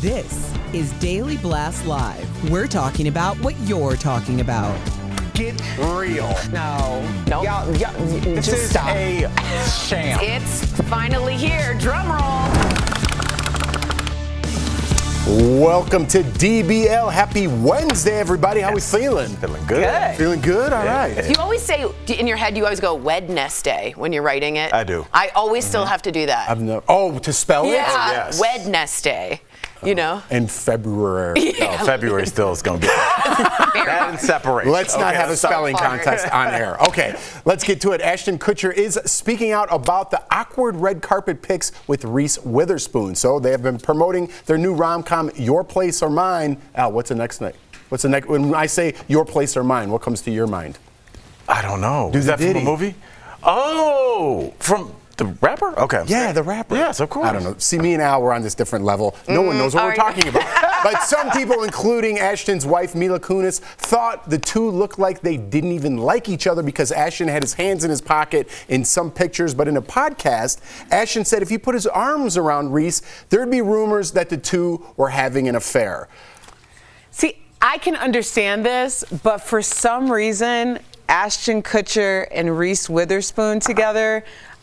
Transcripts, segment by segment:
This is Daily Blast Live. We're talking about what you're talking about. Get real. No. Y'all, This just is stop. a sham. It's finally here. Drum roll. Welcome to DBL. Happy Wednesday, everybody. How we feeling? Feeling good. Good. Feeling good? All right. You always say, in your head, you always go Wednesday when you're writing it. I do. I always still have to do that. To spell it? Yeah. Yes. Wednesday. You know? In February. No, February still is going to be. That and separate. Let's not have a spelling hard. contest on air. Okay, let's get to it. Ashton Kutcher is speaking out about the awkward red carpet pics with Reese Witherspoon. So they have been promoting their new rom-com, Your Place or Mine. Al, what's the next night? What's the next? When I say Your Place or Mine, what comes to your mind? I don't know. Do Is the that from Diddy. a movie? Oh, from the rapper? Okay. Yeah, the rapper. Yes, of course. I don't know. See, me and Al, we're on this different level. No one knows what we're talking about. But some people, including Ashton's wife, Mila Kunis, thought the two looked like they didn't even like each other because Ashton had his hands in his pocket in some pictures. But in a podcast, Ashton said if he put his arms around Reese, there'd be rumors that the two were having an affair. See, I can understand this, but for some reason, Ashton Kutcher and Reese Witherspoon together,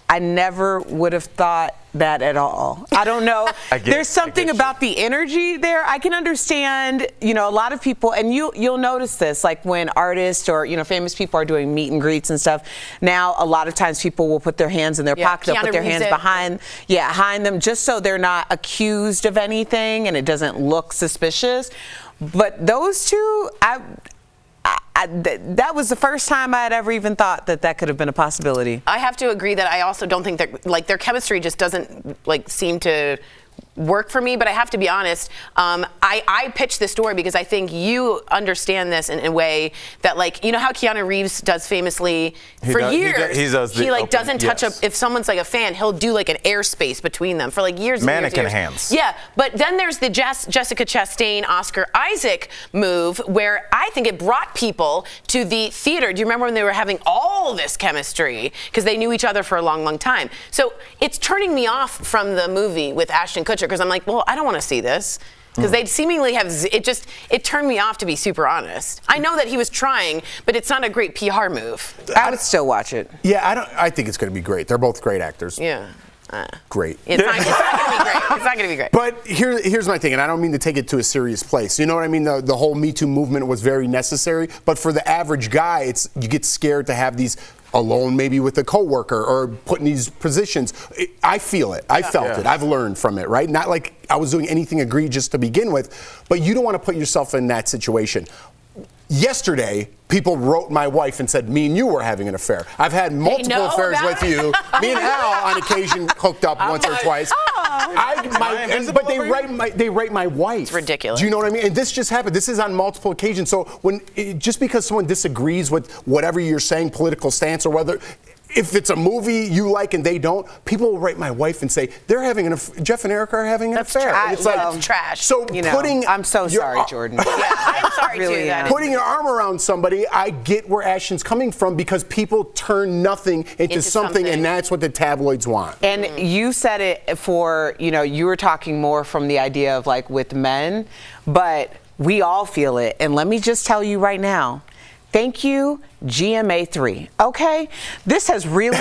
I never would have thought that at all. I don't know. There's something about the energy there. I can understand, a lot of people, and you'll notice this, like when artists or, famous people are doing meet and greets and stuff. Now, a lot of times people will put their hands in their pocket, they'll put their hands behind them, just so they're not accused of anything and it doesn't look suspicious. But those two, that was the first time I had ever even thought that could have been a possibility. I have to agree that I also don't think that, their chemistry just doesn't, seem to work for me, but I have to be honest. I pitched this story because I think you understand this in a way that, how Keanu Reeves does famously for years. He doesn't touch up. If someone's a fan, he'll do an airspace between them for years. And Mannequin years. hands. Yeah, but then there's the Jessica Chastain, Oscar Isaac move, where I think it brought people to the theater. Do you remember when they were having all this chemistry because they knew each other for a long, long time? So it's turning me off from the movie with Ashton Kutcher. Because I'm well, I don't want to see this. Because they seemingly have, it turned me off, to be super honest. I know that he was trying, but it's not a great PR move. I would still watch it. Yeah, I think it's going to be great. They're both great actors. Yeah. Great. It's not going to be great. It's not going to be great. But here's my thing, and I don't mean to take it to a serious place. You know what I mean? The whole Me Too movement was very necessary. But for the average guy, you get scared to have these alone, maybe with a coworker, or put in these positions. I feel it. I felt it. I've learned from it, right? Not like I was doing anything egregious to begin with, but you don't want to put yourself in that situation. Yesterday, people wrote my wife and said, me and you were having an affair. I've had multiple affairs with you. Me and Al, on occasion, hooked up once or twice. But they write my wife. It's ridiculous. Do you know what I mean? And this just happened. This is on multiple occasions. So just because someone disagrees with whatever you're saying, political stance, or whether if it's a movie you like and they don't, people will write my wife and say Jeff and Eric are having an affair. It's trash. So I'm so sorry, Jordan. I'm sorry really too. Putting your arm around somebody, I get where Ashton's coming from because people turn nothing into something, and that's what the tabloids want. And you said it for, you were talking more from the idea of with men, but we all feel it. And let me just tell you right now, thank you, GMA3. Okay? This has really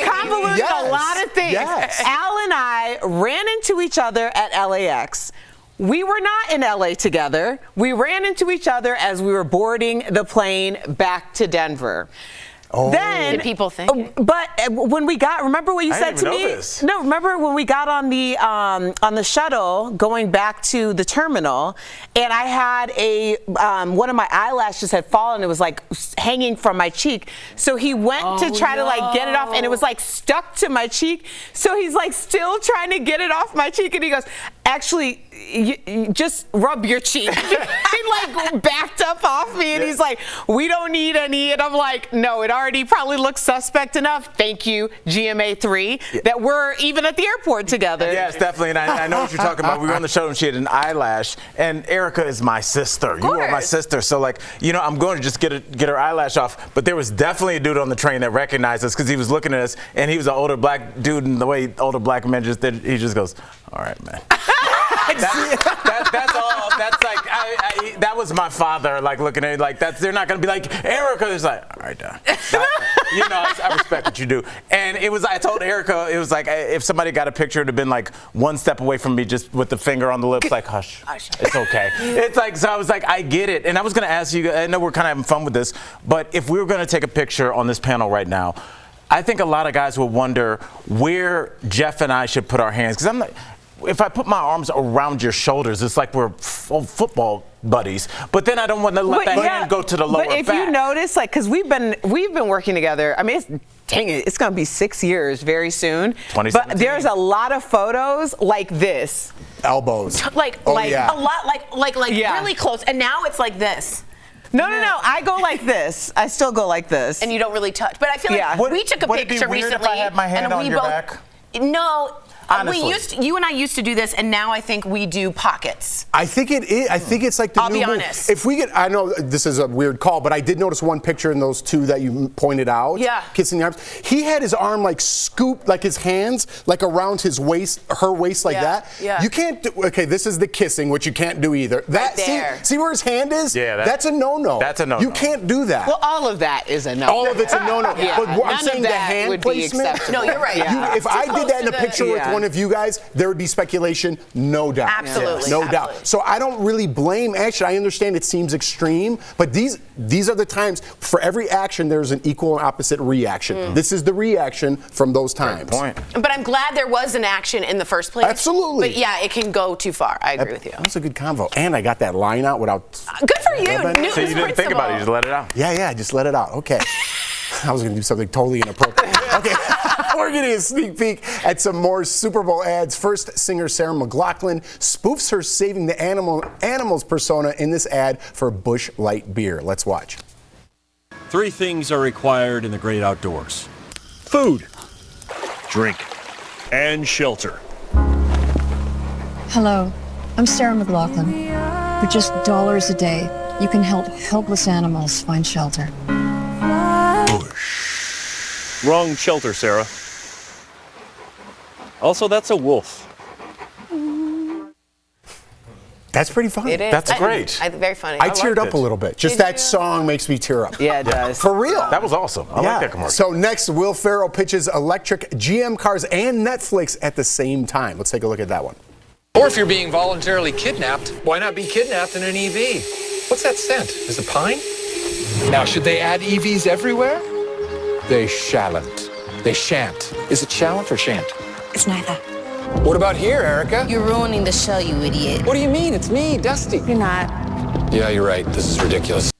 convoluted a lot of things. Yes. Al and I ran into each other at LAX. We were not in LA together. We ran into each other as we were boarding the plane back to Denver. Oh. Did people think? But when we remember what you said to me? No, remember when we got on the shuttle going back to the terminal, and I had one of my eyelashes had fallen. It was hanging from my cheek. So he went to try to get it off, and it was stuck to my cheek. So he's still trying to get it off my cheek, and he goes, actually, you just rub your cheek. He like backed up off me, and he's like, we don't need any. And I'm like, no, it already probably looks suspect enough. Thank you, GMA3, that we're even at the airport together. Yes, definitely. And I know what you're talking about. We were on the show and she had an eyelash. And Erica is my sister. You are my sister. So, like, you know, I'm going to just get her eyelash off. But there was definitely a dude on the train that recognized us because he was looking at us, and he was an older black dude, and the way older black men just did, he just goes, all right, man. That's all. That's like that was my father, like looking at it like that's. They're not gonna be like Erica. It's like, all right, Dad. You know, I respect what you do. And it was. I told Erica, it was like if somebody got a picture, it'd have been like one step away from me, just with the finger on the lips, like hush, it's okay. It's like, so I was like, I get it. And I was gonna ask you. I know we're kind of having fun with this, but if we were gonna take a picture on this panel right now, I think a lot of guys will wonder where Jeff and I should put our hands, because I'm like. If I put my arms around your shoulders, it's like we're football buddies. But then I don't want to let that hand go to the lower back. But if you notice, like, because we've been working together. I mean, it's going to be 6 years very soon. But there's a lot of photos like this. Elbows. Like a lot, like really close. And now it's like this. No. I go like this. I still go like this. And you don't really touch. But I feel like we took a picture recently. Would it be weird if I had my hand on your back? No. Honestly. You and I used to do this, and now I think we do pockets. I think it is. I think it's like the new move. I'll be honest. If we get, I know this is a weird call, but I did notice one picture in those two that you pointed out. Yeah. Kissing the arms. He had his arm like scooped, like his hands, like around his waist, her waist, like that. Yeah. You can't do. Okay, this is the kissing, which you can't do either. That there. See where his hand is? Yeah. That's a no-no. That's a no-no. You can't do that. Well, all of that is a no. All of it's a no-no. Yeah. But I'm None saying of the that hand would be placement. acceptable. No, you're right. Yeah. If I did that in a picture with one of you guys, there would be speculation, no doubt. Absolutely. No doubt. So I don't really blame action. I understand it seems extreme, but these are the times. For every action, there's an equal and opposite reaction. This is the reaction from those times. Great point. But I'm glad there was an action in the first place. Absolutely. But yeah, it can go too far. I agree with you. That was a good convo. And I got that line out without... Good for you. So you didn't think about it, you just let it out. Yeah, I just let it out. Okay. I was going to do something totally inappropriate. Okay. We're getting a sneak peek at some more Super Bowl ads. First, singer Sarah McLachlan spoofs her saving the animals persona in this ad for Busch Light beer. Let's watch. 3 things are required in the great outdoors: food, drink, and shelter. Hello, I'm Sarah McLachlan. For just dollars a day, you can help helpless animals find shelter. Bush. Wrong shelter, Sarah. Also, that's a wolf. That's pretty funny. It is. That's great. Very funny. I teared up a little bit. Just that song makes me tear up. Yeah, it does. For real. That was awesome. I like that commercial. So next, Will Ferrell pitches electric GM cars and Netflix at the same time. Let's take a look at that one. Or if you're being voluntarily kidnapped, why not be kidnapped in an EV? What's that scent? Is it pine? Now, should they add EVs everywhere? They shalln't. They shan't. Is it shallant or shan't? It's neither. What about here, Erica? You're ruining the show, you idiot. What do you mean? It's me, Dusty. You're not. Yeah, you're right. This is ridiculous.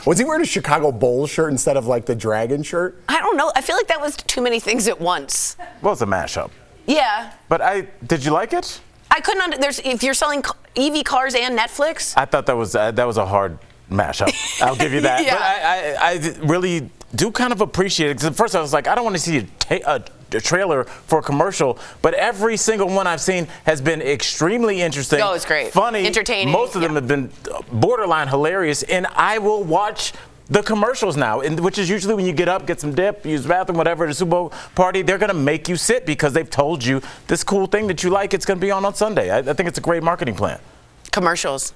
Was he wearing a Chicago Bulls shirt instead of like the Dragon shirt? I don't know. I feel like that was too many things at once. Well, it's a mashup. Yeah. But did you like it? I couldn't. If you're selling EV cars and Netflix. I thought that was a hard mashup. I'll give you that. Yeah. But I really do kind of appreciate it. Because at first I was like, I don't want to see a trailer for a commercial, but every single one I've seen has been extremely interesting. Oh, it's great. Funny. Entertaining. Most of them have been borderline hilarious, and I will watch the commercials now, which is usually when you get up, get some dip, use the bathroom, whatever, at a Super Bowl party, they're going to make you sit because they've told you this cool thing that you like, it's going to be on Sunday. I think it's a great marketing plan. Commercials.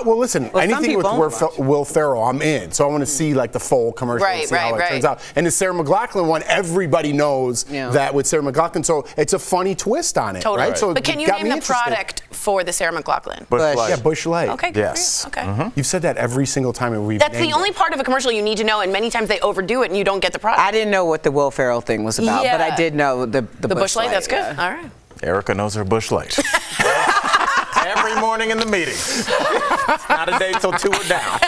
Well, listen, anything with Will Ferrell, I'm in. So I want to see like the full commercial and see how it turns out. And the Sarah McLachlan one, everybody knows that with Sarah McLachlan. So it's a funny twist on it, Totally. right? So but can you name the product for the Sarah McLachlan? Busch Light. Yeah, Busch Light. Okay, good yes. for you. Okay. You've said that every single time we've That's the only part of a commercial you need to know, and many times they overdo it and you don't get the product. I didn't know what the Will Ferrell thing was about, but I did know the Busch Light. That's good. All right. Erica knows her Busch Light. Every morning in the meeting. It's not a day till 2 are down.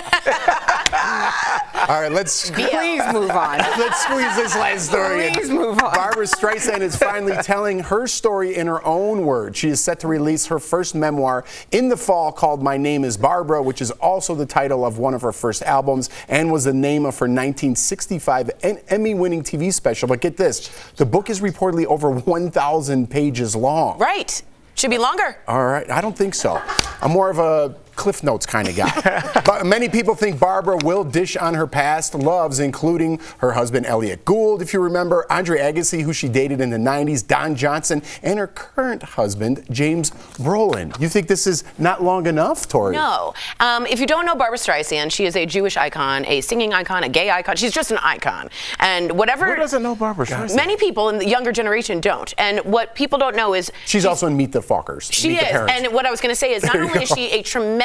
All right, let's Please move on. Let's squeeze this last story in. Please move on. Barbra Streisand is finally telling her story in her own words. She is set to release her first memoir in the fall called My Name is Barbra, which is also the title of one of her first albums and was the name of her 1965 Emmy-winning TV special. But get this, the book is reportedly over 1,000 pages long. Right. Should be longer. All right, I don't think so. I'm more of a Cliff Notes kind of guy. But many people think Barbra will dish on her past loves, including her husband Elliot Gould, if you remember, Andre Agassi, who she dated in the 90s, Don Johnson, and her current husband, James Brolin. You think this is not long enough, Tori? No. If you don't know Barbra Streisand, she is a Jewish icon, a singing icon, a gay icon. She's just an icon. And whatever... Who doesn't know Barbra Streisand? Many people in the younger generation don't. And what people don't know is... She's also in Meet the Fockers. She is. And what I was going to say is not only is she a tremendous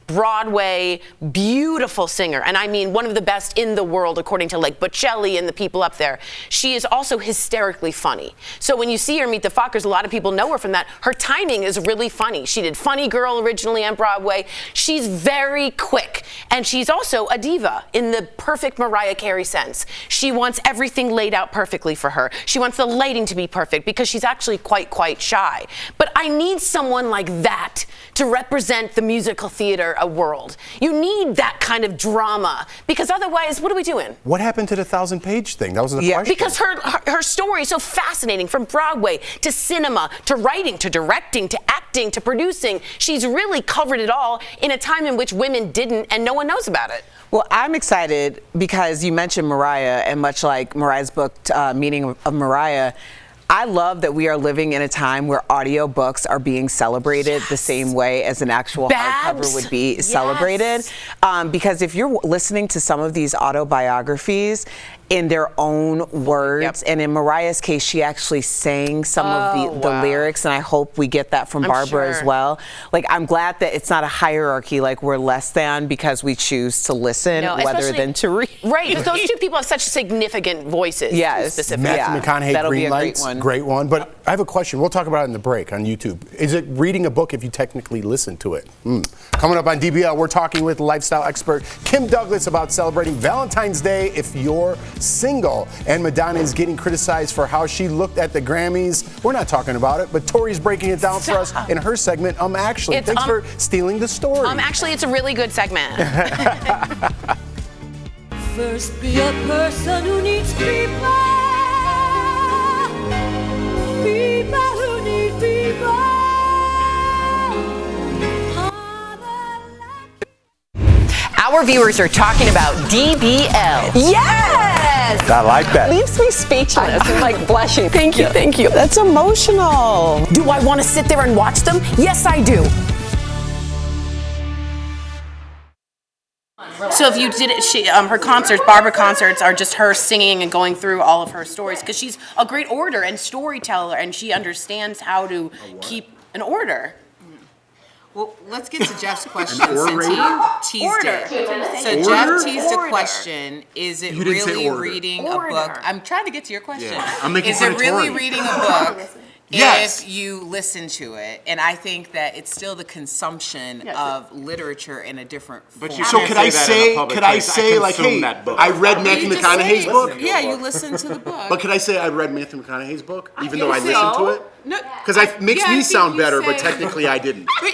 Broadway, beautiful singer, and I mean one of the best in the world according to like Bocelli and the people up there, she is also hysterically funny. So when you see her Meet the Fockers, a lot of people know her from that. Her timing is really funny. She did Funny Girl originally on Broadway. She's very quick, and she's also a diva in the perfect Mariah Carey sense. She wants everything laid out perfectly for her. She wants the lighting to be perfect because she's actually quite shy. But I need someone like that to represent the musical theater world. You need that kind of drama because otherwise, what are we doing? What happened to the 1,000-page thing? That was the question. Because her story is so fascinating, from Broadway to cinema to writing to directing to acting to producing. She's really covered it all in a time in which women didn't, and no one knows about it. Well, I'm excited because you mentioned Mariah, and much like Mariah's book, Meaning of Mariah, I love that we are living in a time where audiobooks are being celebrated the same way as an actual hardcover would be celebrated. Because if you're listening to some of these autobiographies in their own words, and in Mariah's case, she actually sang some of the lyrics, and I hope we get that from Barbra as well. Like, I'm glad that it's not a hierarchy, like we're less than because we choose to listen rather than to read. Right, because those two people have such significant voies. Yes. Specifically. Matthew McConaughey, That'll Green be a Lights, great one. But I have a question. We'll talk about it in the break on YouTube. Is it reading a book if you technically listen to it? Coming up on DBL, we're talking with lifestyle expert Kim Douglas about celebrating Valentine's Day if you're single. And Madonna is getting criticized for how she looked at the Grammys. We're not talking about it, but Tori's breaking it down for us in her segment, Actually. Thanks for stealing the story. Actually, it's a really good segment. First, be a person who needs people. People who need people. Our viewers are talking about DBL. Yes! I like that. Leaves me speechless. I'm like blushing. Thank you, thank you. That's emotional. Do I want to sit there and watch them? Yes, I do. So if you did it, her concerts, Barbra concerts, are just her singing and going through all of her stories because she's a great orator and storyteller, and she understands how to keep an order. Well, let's get to Jeff's question since he teased it. So Jeff teased a question. Is it really reading a book? I'm trying to get to your question. Is it really reading a book if you listen to it? And I think that it's still the consumption of literature in a different form. So could I say like, hey, I read Matthew McConaughey's book? Yeah, you listen to the book. But could I say I read Matthew McConaughey's book, even though I listened to it? No, because it makes me sound better, but technically I didn't. But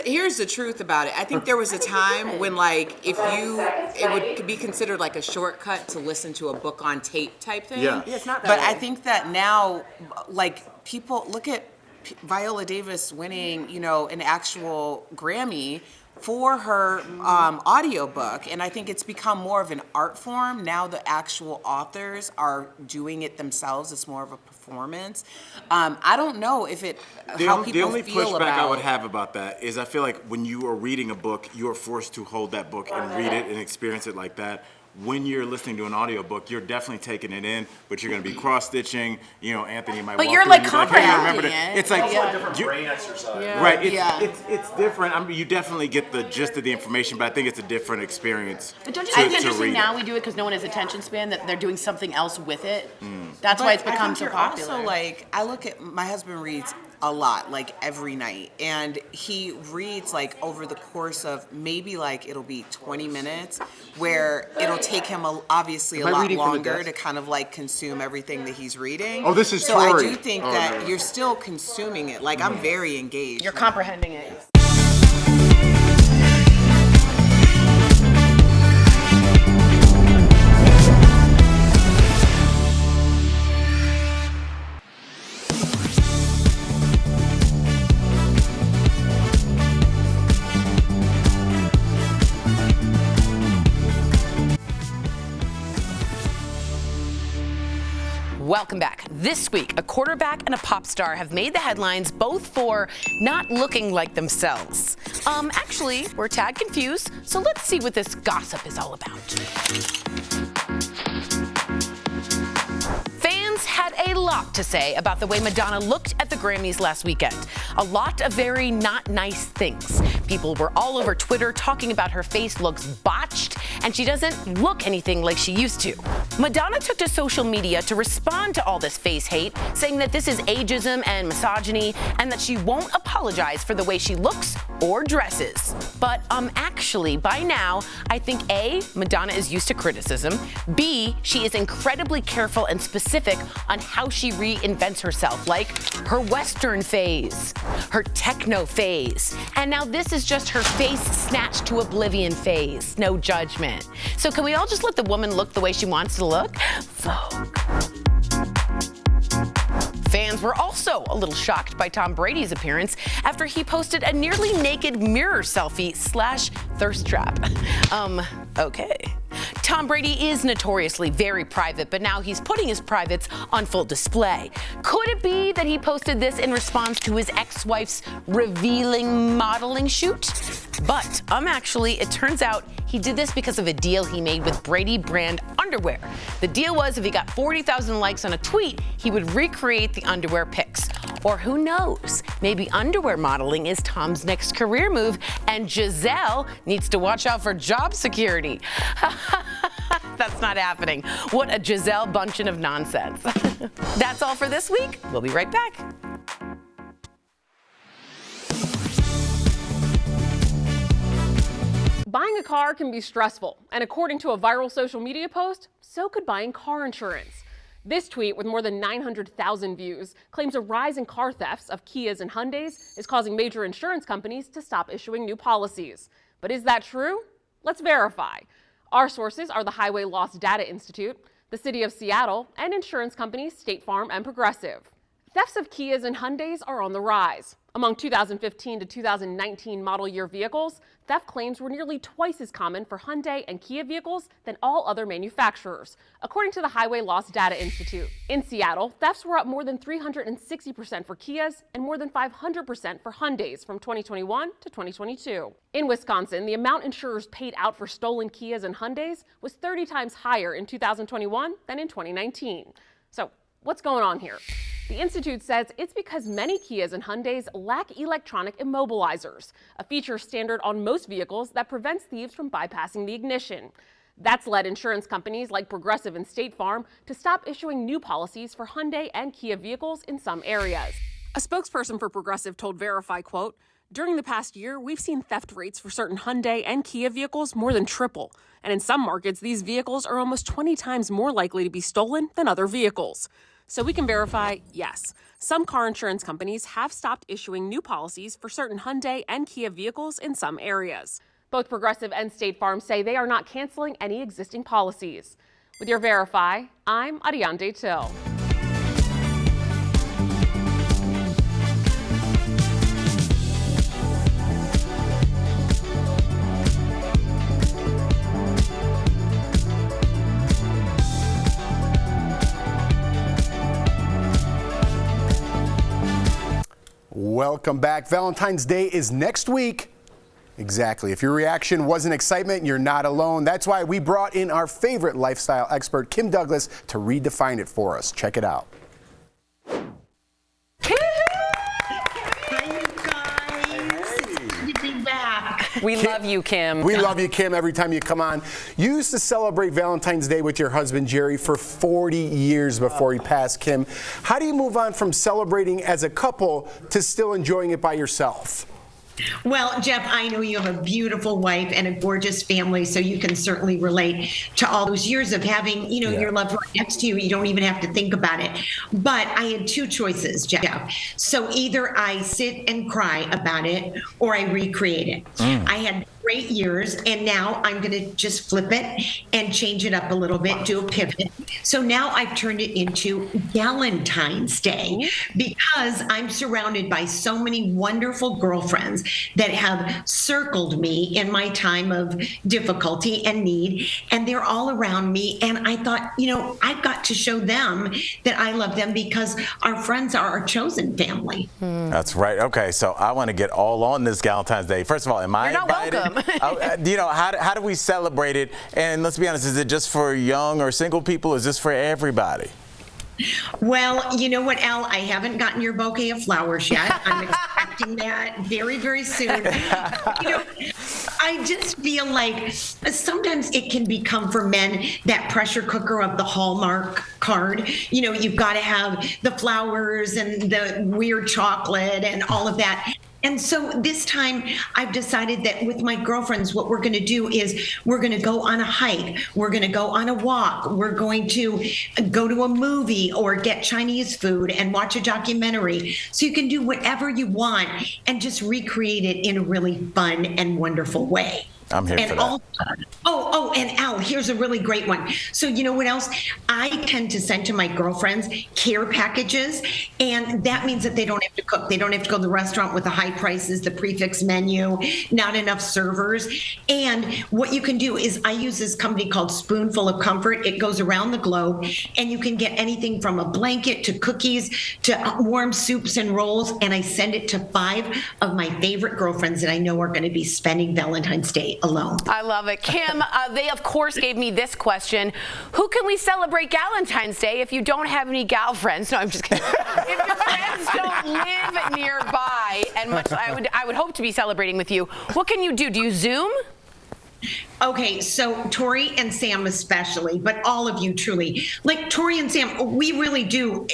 here's the truth about it. I think there was a time when, like, it would be considered like a shortcut to listen to a book on tape type thing. Yeah. It's not that but way. I think that now, like, people look at Viola Davis winning, an actual Grammy for her audiobook, and I think it's become more of an art form. Now the actual authors are doing it themselves. It's more of a performance. I don't know if how people the only feel pushback about I would have about that is I feel like when you are reading a book, you are forced to hold that book and read it and experience it like that. When you're listening to an audiobook, you're definitely taking it in, but you're going to be cross-stitching. Anthony might walk you're through like and comprehending it. It's like a different brain exercise. Right. It's different. I mean, you definitely get the gist of the information, but I think it's a different experience. But don't you think it's interesting now we do it because no one has attention span, that they're doing something else with it? That's why it's become so popular. Also, like, I look at my husband reads a lot, like every night. And he reads like over the course of maybe like it'll be 20 minutes where it'll take him obviously a lot longer to kind of like consume everything that he's reading. Oh, this is so Tori. I do think that you're still consuming it. Like I'm very engaged. You're comprehending it. Welcome back. This week, a quarterback and a pop star have made the headlines both for not looking like themselves. Actually, we're a tad confused, so let's see what this gossip is all about. Fans had a lot to say about the way Madonna looked at the Grammys last weekend. A lot of very not nice things. People were all over Twitter talking about her face looks botched and she doesn't look anything like she used to. Madonna took to social media to respond to all this face hate, saying that this is ageism and misogyny and that she won't apologize for the way she looks or dresses. But actually, by now, I think A, Madonna is used to criticism, B, she is incredibly careful and specific on how she reinvents herself, like her Western phase, her techno phase, and now this is just her face snatched to oblivion phase. No judgment. So can we all just let the woman look the way she wants to look? Vogue. Fans were also a little shocked by Tom Brady's appearance after he posted a nearly naked mirror selfie / thirst trap. Okay. Tom Brady is notoriously very private, but now he's putting his privates on full display. Could it be that he posted this in response to his ex-wife's revealing modeling shoot? But actually, it turns out he did this because of a deal he made with Brady brand underwear. The deal was if he got 40,000 likes on a tweet, he would recreate the underwear pics. Or who knows, maybe underwear modeling is Tom's next career move and Giselle needs to watch out for job security. That's not happening. What a Giselle bunchen of nonsense. That's all for this week. We'll be right back. Buying a car can be stressful, and according to a viral social media post, so could buying car insurance. This tweet, with more than 900,000 views, claims a rise in car thefts of Kias and Hyundais is causing major insurance companies to stop issuing new policies. But is that true? Let's verify. Our sources are the Highway Loss Data Institute, the City of Seattle, and insurance companies State Farm and Progressive. Thefts of Kias and Hyundais are on the rise. Among 2015 to 2019 model year vehicles, theft claims were nearly twice as common for Hyundai and Kia vehicles than all other manufacturers, according to the Highway Loss Data Institute. In Seattle, thefts were up more than 360% for Kias and more than 500% for Hyundais from 2021 to 2022. In Wisconsin, the amount insurers paid out for stolen Kias and Hyundais was 30 times higher in 2021 than in 2019. So, what's going on here? The Institute says it's because many Kias and Hyundais lack electronic immobilizers, a feature standard on most vehicles that prevents thieves from bypassing the ignition. That's led insurance companies like Progressive and State Farm to stop issuing new policies for Hyundai and Kia vehicles in some areas. A spokesperson for Progressive told Verify, quote, "During the past year, we've seen theft rates for certain Hyundai and Kia vehicles more than triple. And in some markets, these vehicles are almost 20 times more likely to be stolen than other vehicles." So we can verify, yes, some car insurance companies have stopped issuing new policies for certain Hyundai and Kia vehicles in some areas. Both Progressive and State Farm say they are not canceling any existing policies. With your Verify, I'm Ariane Till. Welcome back. Valentine's Day is next week. Exactly. If your reaction wasn't excitement, you're not alone. That's why we brought in our favorite lifestyle expert, Kim Douglas, to redefine it for us. Check it out. Hi, you guys. It's good to be back. We love you, Kim. We love you, Kim, every time you come on. You used to celebrate Valentine's Day with your husband, Jerry, for 40 years before he passed, Kim. How do you move on from celebrating as a couple to still enjoying it by yourself? Well, Jeff, I know you have a beautiful wife and a gorgeous family, so you can certainly relate to all those years of having, your loved one next to you. You don't even have to think about it. But I had two choices, Jeff. So either I sit and cry about it or I recreate it. I had great years, and now I'm going to just flip it and change it up a little bit, do a pivot. So now I've turned it into Galentine's Day because I'm surrounded by so many wonderful girlfriends that have circled me in my time of difficulty and need, and they're all around me. And I thought, I've got to show them that I love them because our friends are our chosen family. That's right. Okay, so I want to get all on this Valentine's Day. First of all, am I invited? Welcome. How do we celebrate it? And let's be honest, is it just for young or single people? Or is this for everybody? Well, you know what, Al? I haven't gotten your bouquet of flowers yet. I'm expecting that very, very soon. I just feel like sometimes it can become for men that pressure cooker of the Hallmark card. You've got to have the flowers and the weird chocolate and all of that. And so this time I've decided that with my girlfriends, what we're going to do is we're going to go on a hike. We're going to go on a walk. We're going to go to a movie or get Chinese food and watch a documentary. So you can do whatever you want and just recreate it in a really fun and wonderful way. I'm here for that. And Al, here's a really great one. So you know what else? I tend to send to my girlfriends care packages, and that means that they don't have to cook. They don't have to go to the restaurant with the high prices, the prefix menu, not enough servers. And what you can do is I use this company called Spoonful of Comfort. It goes around the globe, and you can get anything from a blanket to cookies to warm soups and rolls, and I send it to 5 of my favorite girlfriends that I know are going to be spending Valentine's Day alone. I love it. Kim, they of course gave me this question. Who can we celebrate Galentine's Day if you don't have any gal friends? No, I'm just kidding. If your friends don't live nearby, and much I would hope to be celebrating with you, what can you do? Do you Zoom? Okay, so Tori and Sam especially, but all of you truly. Like Tori and Sam, we really do.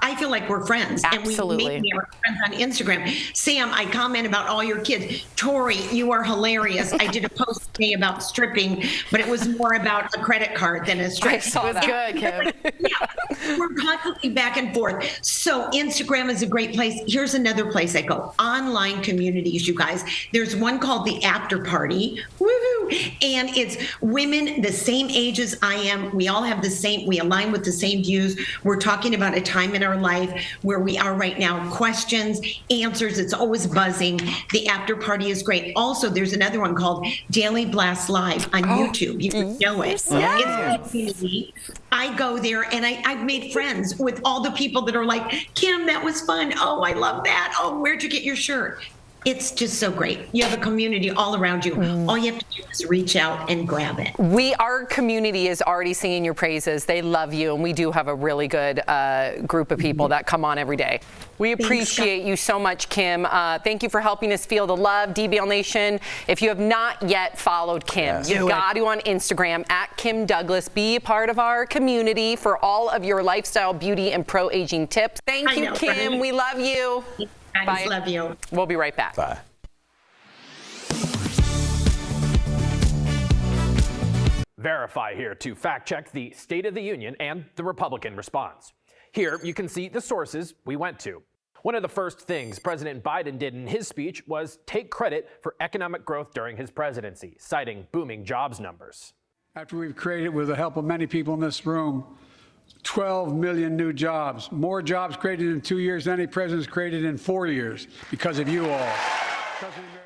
I feel like we're friends. Absolutely. And we make friends on Instagram. Sam, I comment about all your kids. Tori, you are hilarious. I did a post today about stripping, but it was more about a credit card than a strip. I saw that. Good, Kim. Yeah, we're constantly back and forth. So Instagram is a great place. Here's another place I go. Online communities, you guys. There's one called The After Party. Woohoo! And it's women the same age as I am. We all have we align with the same views. We're talking about a time in our life where we are right now. Questions, answers, it's always buzzing. The After Party is great. Also, there's another one called Daily Blast Live on YouTube. You can know it. It's I go there and I've made friends with all the people that are like, Kim, that was fun. Oh, I love that. Oh, where'd you get your shirt? It's just so great. You have a community all around you. All you have to do is reach out and grab it. Our community is already singing your praises. They love you, and we do have a really good group of people that come on every day. We appreciate you so much, Kim. Thank you for helping us feel the love, DBL Nation. If you have not yet followed Kim, you've got to on Instagram at Kim Douglas. Be a part of our community for all of your lifestyle, beauty, and pro-aging tips. Thank you, Kim. We love you. I love you. We'll be right back. Bye. Verify here to fact check the State of the Union and the Republican response. Here you can see the sources we went to. One of the first things President Biden did in his speech was take credit for economic growth during his presidency, citing booming jobs numbers. After we've created, with the help of many people in this room, 12 million new jobs, more jobs created in 2 years than any president's created in 4 years because of you all.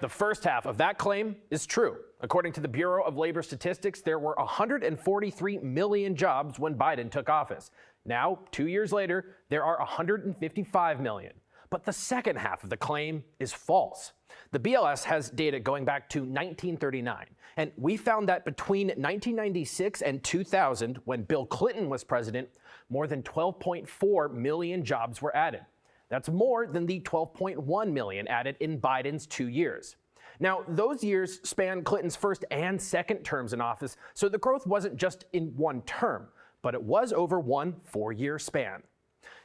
The first half of that claim is true. According to the Bureau of Labor Statistics, there were 143 million jobs when Biden took office. Now, 2 years later, there are 155 million. But the second half of the claim is false. The BLS has data going back to 1939, and we found that between 1996 and 2000, when Bill Clinton was president, more than 12.4 million jobs were added. That's more than the 12.1 million added in Biden's 2 years. Now, those years span Clinton's first and second terms in office, so the growth wasn't just in one term, but it was over one 4-year span.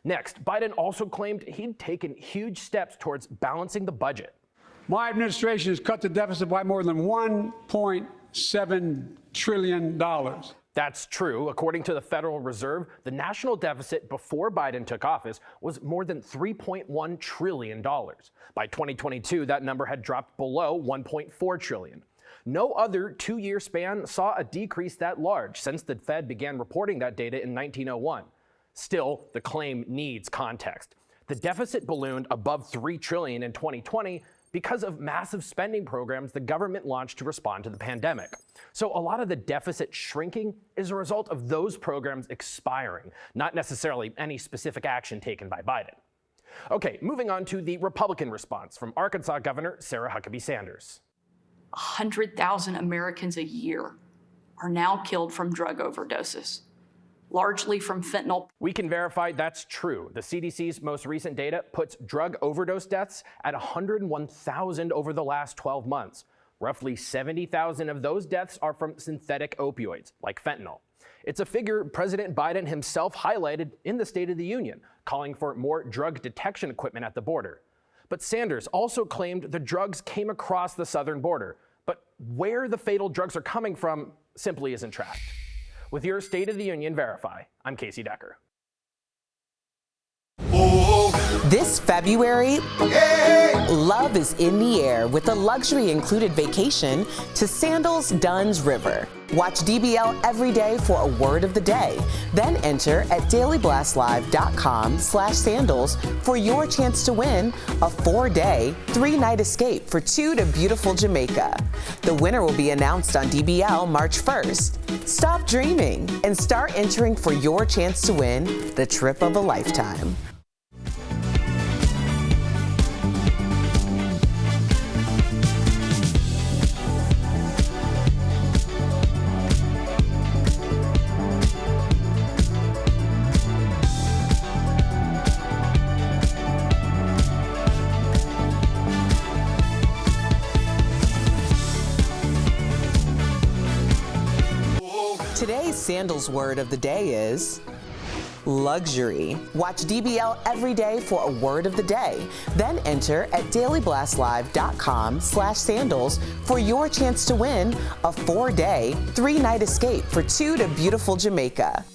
Next, Biden also claimed he'd taken huge steps towards balancing the budget. My administration has cut the deficit by more than $1.7 trillion. That's true. According to the Federal Reserve, the national deficit before Biden took office was more than $3.1 trillion. By 2022, that number had dropped below $1.4 trillion. No other 2-year span saw a decrease that large since the Fed began reporting that data in 1901. Still, the claim needs context. The deficit ballooned above $3 trillion in 2020 because of massive spending programs the government launched to respond to the pandemic. So a lot of the deficit shrinking is a result of those programs expiring, not necessarily any specific action taken by Biden. Okay, moving on to the Republican response from Arkansas Governor Sarah Huckabee Sanders. 100,000 Americans a year are now killed from drug overdoses, largely from fentanyl. We can verify that's true. The CDC's most recent data puts drug overdose deaths at 101,000 over the last 12 months. Roughly 70,000 of those deaths are from synthetic opioids, like fentanyl. It's a figure President Biden himself highlighted in the State of the Union, calling for more drug detection equipment at the border. But Sanders also claimed the drugs came across the southern border. But where the fatal drugs are coming from simply isn't tracked. With your State of the Union Verify, I'm Casey Decker. This February, love is in the air with a luxury-included vacation to Sandals Dunn's River. Watch DBL every day for a word of the day. Then enter at dailyblastlive.com/sandals for your chance to win a 4-day, 3-night escape for 2 to beautiful Jamaica. The winner will be announced on DBL March 1st. Stop dreaming and start entering for your chance to win the trip of a lifetime. Today's Sandals word of the day is luxury. Watch DBL every day for a word of the day. Then enter at dailyblastlive.com/sandals for your chance to win a 4-day, 3-night escape for 2 to beautiful Jamaica.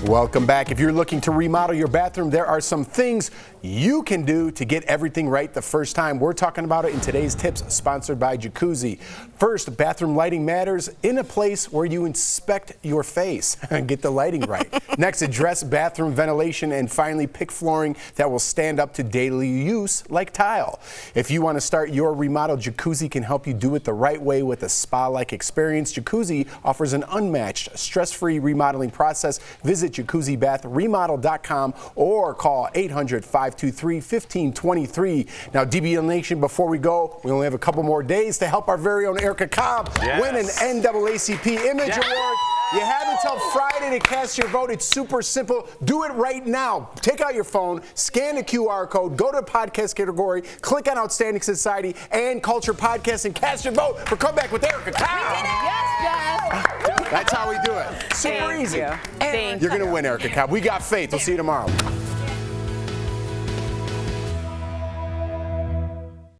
Welcome back. If you're looking to remodel your bathroom, there are some things you can do to get everything right the first time. We're talking about it in today's tips, sponsored by Jacuzzi. First, bathroom lighting matters in a place where you inspect your face and get the lighting right. Next, address bathroom ventilation, and finally, pick flooring that will stand up to daily use, like tile. If you want to start your remodel, Jacuzzi can help you do it the right way with a spa-like experience. Jacuzzi offers an unmatched, stress-free remodeling process. Visit JacuzziBathRemodel.com or call 800-523-1523. Now, DBL Nation, before we go, we only have a couple more days to help our very own Erica Cobb win an NAACP Image Award. You have until Friday to cast your vote. It's super simple. Do it right now. Take out your phone, scan the QR code, go to podcast category, click on Outstanding Society and Culture Podcast, and cast your vote for Comeback with Erica Cobb. That's how we do it. Super easy. Thank You're going to win, Erica Cobb. We got faith. We'll see you tomorrow.